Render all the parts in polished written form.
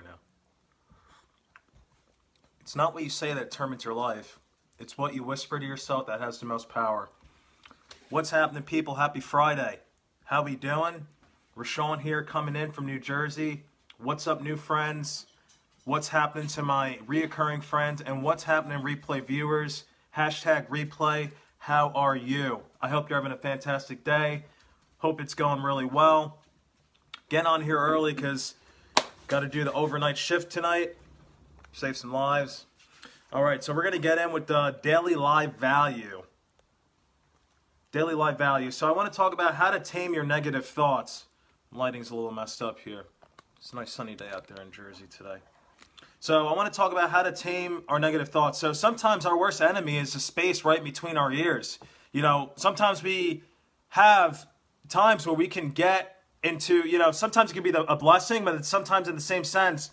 right now. It's not what you say that determines your life. It's what you whisper to yourself that has the most power. What's happening, people? Happy Friday. How we doing? Rashawn here, coming in from New Jersey. What's up, new friends? What's happening to my reoccurring friends? And what's happening, replay viewers? Hashtag replay. How are you? I hope you're having a fantastic day. Hope it's going really well. Getting on here early because got to do the overnight shift tonight. Save some lives. All right, so we're going to get in with the daily live value. Daily live value. So I want to talk about how to tame your negative thoughts. Lighting's a little messed up here. It's a nice sunny day out there in Jersey today. So I want to talk about how to tame our negative thoughts. So sometimes our worst enemy is the space right between our ears. You know, sometimes we have times where we can get into, you know, sometimes it can be a blessing, but it's sometimes in the same sense,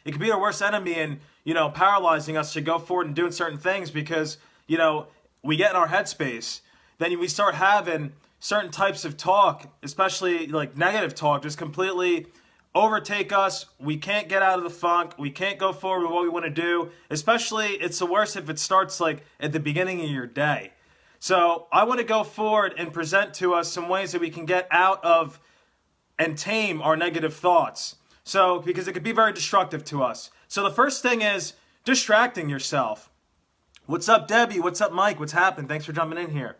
it could be our worst enemy and, you know, paralyzing us to go forward and doing certain things because, you know, we get in our headspace. Then we start having certain types of talk, especially like negative talk, just completely overtake us. We can't get out of the funk. We can't go forward with what we want to do. Especially, it's the worst if it starts like at the beginning of your day. So I want to go forward and present to us some ways that we can get out of and tame our negative thoughts. So, because it could be very destructive to us. So the first thing is distracting yourself. What's up, Debbie? What's up, Mike? What's happened? Thanks for jumping in here.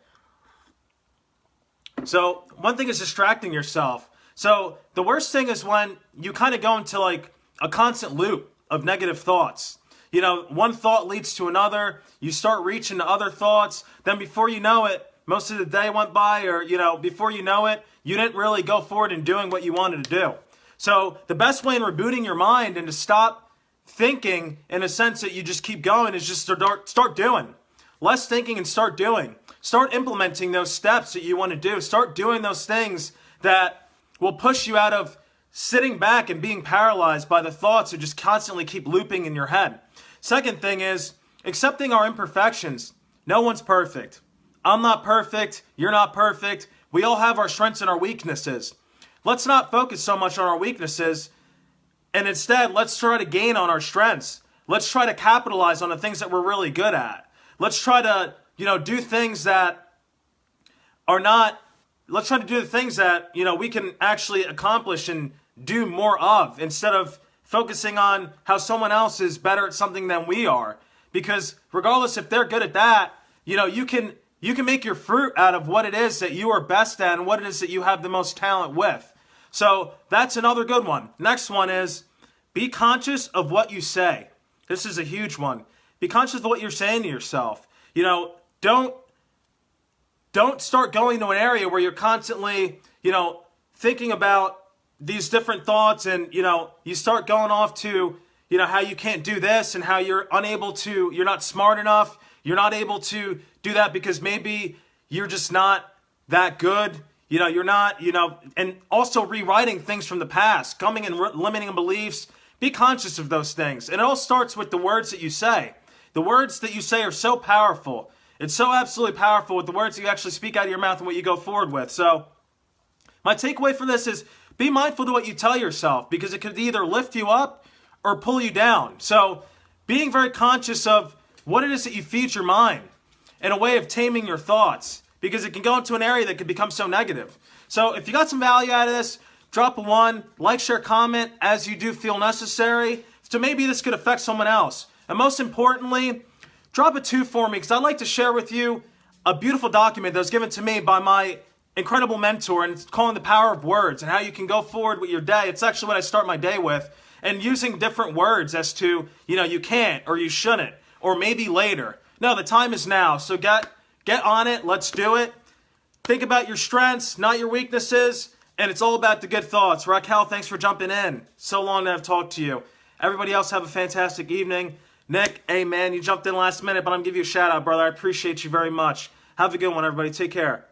So one thing is distracting yourself. So the worst thing is when you kind of go into like a constant loop of negative thoughts. You know, one thought leads to another. You start reaching to other thoughts. Then before you know it, most of the day went by, or, you know, before you know it, you didn't really go forward in doing what you wanted to do. So the best way in rebooting your mind and to stop thinking in a sense that you just keep going is just start doing. Less thinking and start doing. Start implementing those steps that you want to do. Start doing those things that will push you out of sitting back and being paralyzed by the thoughts that just constantly keep looping in your head. Second thing is accepting our imperfections. No one's perfect. I'm not perfect. You're not perfect. We all have our strengths and our weaknesses. Let's not focus so much on our weaknesses, and instead, let's try to gain on our strengths. Let's try to capitalize on the things that we're really good at. Let's try to, you know, do things that are not, let's try to do the things that, you know, we can actually accomplish and do more of instead of focusing on how someone else is better at something than we are. Because regardless if they're good at that, you know, you can make your fruit out of what it is that you are best at and what it is that you have the most talent with. So that's another good one. Next one is be conscious of what you say. This is a huge one. Be conscious of what you're saying to yourself. You know, don't start going to an area where you're constantly, you know, thinking about these different thoughts and, you know, you start going off to, you know, how you can't do this and how you're unable to, you're not smart enough. You're not able to do that because maybe you're just not that good. You know, you're not, you know, and also rewriting things from the past, coming and limiting beliefs. Be conscious of those things. And it all starts with the words that you say. The words that you say are so powerful. It's so absolutely powerful with the words you actually speak out of your mouth and what you go forward with. So my takeaway from this is be mindful to what you tell yourself because it could either lift you up or pull you down. So being very conscious of what it is that you feed your mind in a way of taming your thoughts because it can go into an area that could become so negative. So if you got some value out of this, drop a 1, like, share, comment as you do feel necessary. So maybe this could affect someone else. And most importantly, drop a 2 for me because I'd like to share with you a beautiful document that was given to me by my incredible mentor, and it's calling The Power of Words and how you can go forward with your day. It's actually what I start my day with, and using different words as to, you know, you can't or you shouldn't or maybe later. No, the time is now. So get on it. Let's do it. Think about your strengths, not your weaknesses, and it's all about the good thoughts. Raquel, thanks for jumping in. So long to have talked to you. Everybody else have a fantastic evening. Nick, hey man, you jumped in last minute, but I'm giving you a shout out, brother. I appreciate you very much. Have a good one, everybody. Take care.